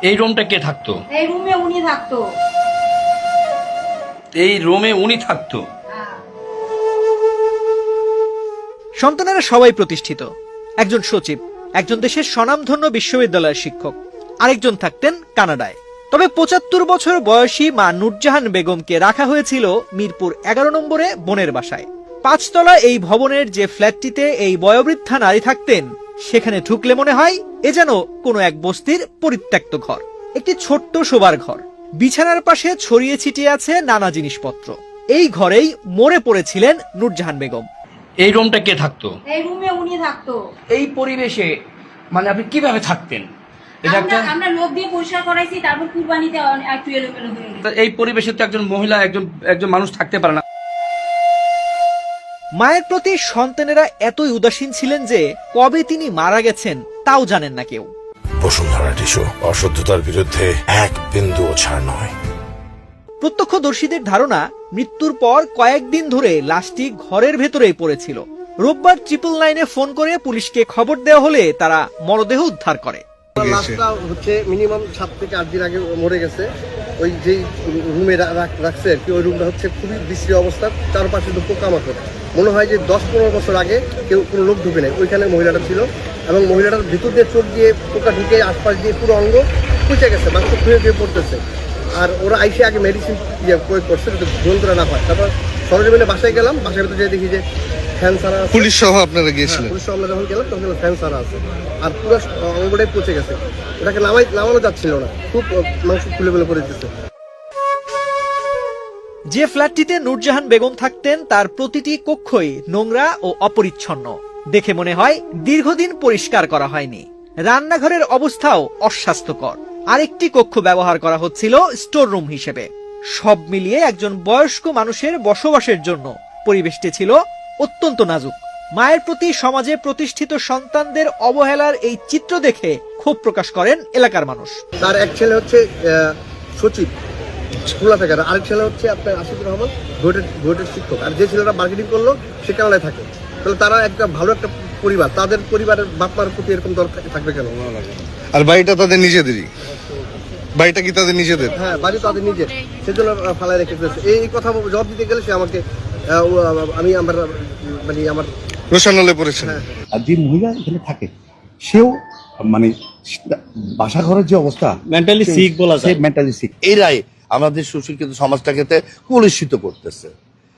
এই রুমটা কে থাকতো? এই রুমে উনি থাকতো। এই রুমে উনি থাকতো। সন্তানেরা সবাই প্রতিষ্ঠিত। একজন সচিব, একজন দেশের স্বনামধন্য বিশ্ববিদ্যালয়ের শিক্ষক, আরেকজন থাকতেন কানাডায়। তবে ৭৫ বছর বয়সী মা নূরজাহান বেগমকে রাখা হয়েছিল মিরপুর ১১ নম্বরে বোনের বাসায়। ৫ তলা এই ভবনের যে ফ্ল্যাটটিতে এই বয়োবৃদ্ধা নারী থাকতেন, সেখানে ঢুকলে মনে হয় এ যেন কোনো এক বস্তির পরিত্যক্ত ঘর। একটি ছোট্ট শোবার ঘর, বিছানার পাশে ছড়িয়ে ছিটিয়ে আছে নানা জিনিসপত্র। এই ঘরেই মরে পড়েছিলেন নূরজাহান বেগম। এই রুমটা কে থাকতো? এই রুমে উনি থাকতো। এই পরিবেশে মানে আপনি কিভাবে থাকতেন? এটা একটা আমরা লোক দিয়ে পরিষ্কার করাইছি, তারপর কুরবানিতে একটু এলোমেলো হয়ে গেছে। এই পরিবেশে তো একজন মহিলা একজন মানুষ থাকতে পারে না। মায়ের প্রতি সন্তানেরা এতই উদাসীন ছিলেন যে কবে তিনি মারা গেছেন তাও জানেন না কেউ। বসুন্ধরা টিস্যু অশুদ্ধতার বিরুদ্ধে এক বিন্দুও ছাড় নয়। প্রত্যক্ষদর্শীদের ধারণা, মৃত্যুর পর কয়েকদিন ধরে লাশটি ঘরের ভেতরেই পড়েছিল। রোববার 999-এ ফোন করে পুলিশকে খবর দেওয়া হলে তারা মরদেহ উদ্ধার করে। লাশটা হচ্ছে মিনিমাম ৭ থেকে ৮ দিন আগে মরে গেছে। ওই যে রুমে রাখছে আর কি, ওই রুমটা হচ্ছে খুবই বিশ্রী অবস্থা। চারপাশে তো পোকামাকড়, মনে হয় যে ১০-১৫ বছর আগে কেউ কোনো লোক ঢুকে নেই। ওইখানে মহিলাটা ছিল এবং মহিলাটার ভিতর দিয়ে চোখ দিয়ে পোকা ঢুকে আশপাশ দিয়ে পুরো অঙ্গ কুচে গেছে, মাংস খুঁয়ে খুঁয়ে পড়তেছে। আর ওরা আইসে আগে মেডিসিন প্রয়োগ করছে যাতে যন্ত্রণা না হয়। তারপর সরজমিনে বাসায় গেলাম, বাসার ভিতরে যেয়ে দেখি যে ফ্যান ছাড়া আছে। পুলিশ সহ আপনারা গিয়েছিলেন? পুলিশ সহ আমরা যখন গেলাম তখন ফ্যান ছাড়া আছে, আর পুরো অঙ্গটাই পচে গেছে। এটাকে নামানো যাচ্ছিল না, খুব মাংস খুলে খুলে পড়ে যেতেছে। যে ফ্ল্যাটটিতে নূরজাহান বেগম থাকতেন তার প্রতিটি কক্ষই নোংরা ও অপরিচ্ছন্ন। দেখে মনে হয় দীর্ঘদিন পরিষ্কার করা হয়নি। রান্নাঘরের অবস্থাও অস্বাস্থ্যকর। আরেকটি কক্ষ ব্যবহার করা হচ্ছিল স্টোর রুম হিসেবে। সব মিলিয়ে একজন বয়স্ক মানুষের বসবাসের জন্য পরিবেশটি ছিল অত্যন্ত নাজুক। মায়ের প্রতি সমাজে প্রতিষ্ঠিত সন্তানদের অবহেলার এই চিত্র দেখে ক্ষোভ প্রকাশ করেন এলাকার মানুষ। তার এক ছেলে হচ্ছে সচিব খুলনা থেকে, আরেক ছেলে হচ্ছে আপনার আশিকুর রহমান ভোটের শিক্ষক, আর যে ছেলেরা মার্কেটিং করলো সে কানাডায় থাকে। তাহলে তারা একটা ভালো একটা পরিবার, তাদের পরিবারের বাপমার প্রতি এরকম দরকার থাকবে কেন? আর বাড়িটা তাদের নিজেদেরই? বাড়িটা কি তাদের নিজেদের? হ্যাঁ, বাড়ি তাদের নিজের, সেজন্য ফালায় রেখে দিয়েছে। এই কথা জবাব দিতে গেলে সে আমাকে আমার রোশানলে পড়েছেন। আর যে মহিলা এখানে থাকে সেও মানে বাসা ঘরের যে অবস্থা, মেন্টালি সিক বলা যায়, মেন্টালি সিক। এরাই আমাদের সুশিক্ষিত সমাজটাকে কলুষিত করতেছে।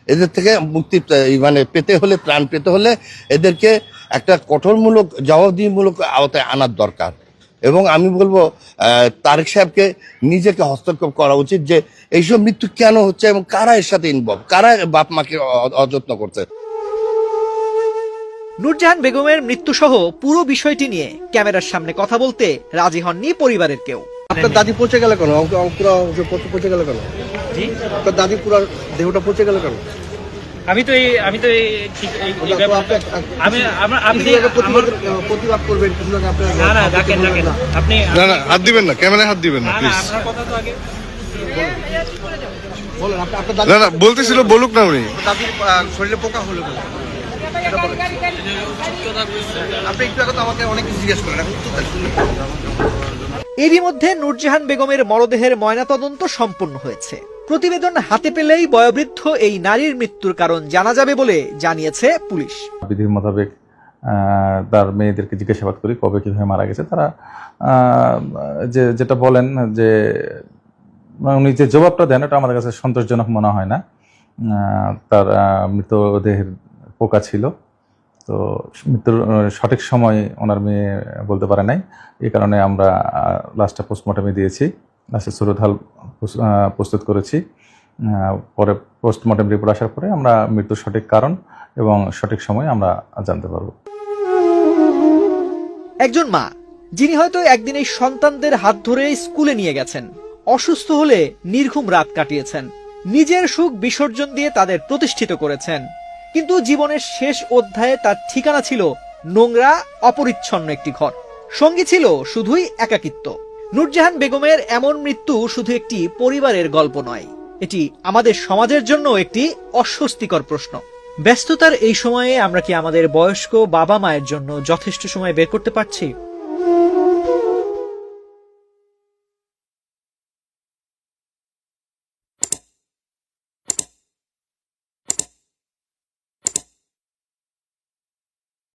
এদের থেকে মুক্তি মানে পেতে হলে, ত্রাণ পেতে হলে এদেরকে একটা কঠোরমূলক জবাবদিহিমূলক আওতায় আনার দরকার। এবং আমি বলবো তারেক সাহেবকে নিজেকে হস্তক্ষেপ করা উচিত যে এইসব মৃত্যু কেন হচ্ছে এবং কারা এর সাথে ইনভলভ, কারা বাপ মাকে অযত্ন করছে। নূরজাহান বেগমের মৃত্যু সহ পুরো বিষয়টি নিয়ে ক্যামেরার সামনে কথা বলতে রাজি হননি পরিবারের কেউ। আপনার দাদি পচে গেল কেন? পচে গেল কেন? আপনার দাদি পুরো দেহটা পচে গেল কেন? প্রতিবাদ করবেন কিছু না, হাত দিবেন না, ক্যামেরায় হাত দিবেন না প্লিজ। বলেন আপনার না না বলতেছিল, বলুক না উনি। দাদির শরীরে পোকা হলো কেন? আপনি একটু আগে তো আমাকে অনেক কিছু জিজ্ঞেস করেন, এখন এরই মধ্যে নূরজাহান বেগমের মরদেহের ময়নাতদন্ত সম্পন্ন হয়েছে। প্রতিবেদন হাতে পেলেই বয়োবৃদ্ধ এই নারীর মৃত্যুর কারণ জানা যাবে বলে জানিয়েছে পুলিশ। বিধির মোতাবেক তার মেয়েদেরকে জিজ্ঞাসাবাদ করি কবে কিভাবে মারা গেছে। তারা যেটা বলেন যে উনি যে জবাবটা দেন ওটা আমাদের কাছে সন্তোষজনক মনে হয় না। তার মৃতদেহের পোকা ছিল, তো মৃত্যুর সঠিক সময় ওনার মেয়ে বলতে পারে নাই। এই কারণে আমরা লাশটা পোস্টমর্টমে দিয়েছি, লাশের সুরতহাল প্রস্তুত করেছি। পরে পোস্টমর্টম রিপোর্ট আসার পরে আমরা মৃত্যুর সঠিক কারণ এবং সঠিক সময় আমরা জানতে পারব। একজন মা যিনি হয়তো একদিন এই সন্তানদের হাত ধরে স্কুলে নিয়ে গেছেন, অসুস্থ হলে নির্ঘুম রাত কাটিয়েছেন, নিজের সুখ বিসর্জন দিয়ে তাদের প্রতিষ্ঠিত করেছেন, কিন্তু জীবনের শেষ অধ্যায়ে তার ঠিকানা ছিল নোংরা অপরিচ্ছন্ন একটি ঘর। সঙ্গী ছিল শুধুই একাকিত্ব। নূরজাহান বেগমের এমন মৃত্যু শুধু একটি পরিবারের গল্প নয়, এটি আমাদের সমাজের জন্য একটি অস্বস্তিকর প্রশ্ন। ব্যস্ততার এই সময়ে আমরা কি আমাদের বয়স্ক বাবা মায়ের জন্য যথেষ্ট সময় বের করতে পারছি?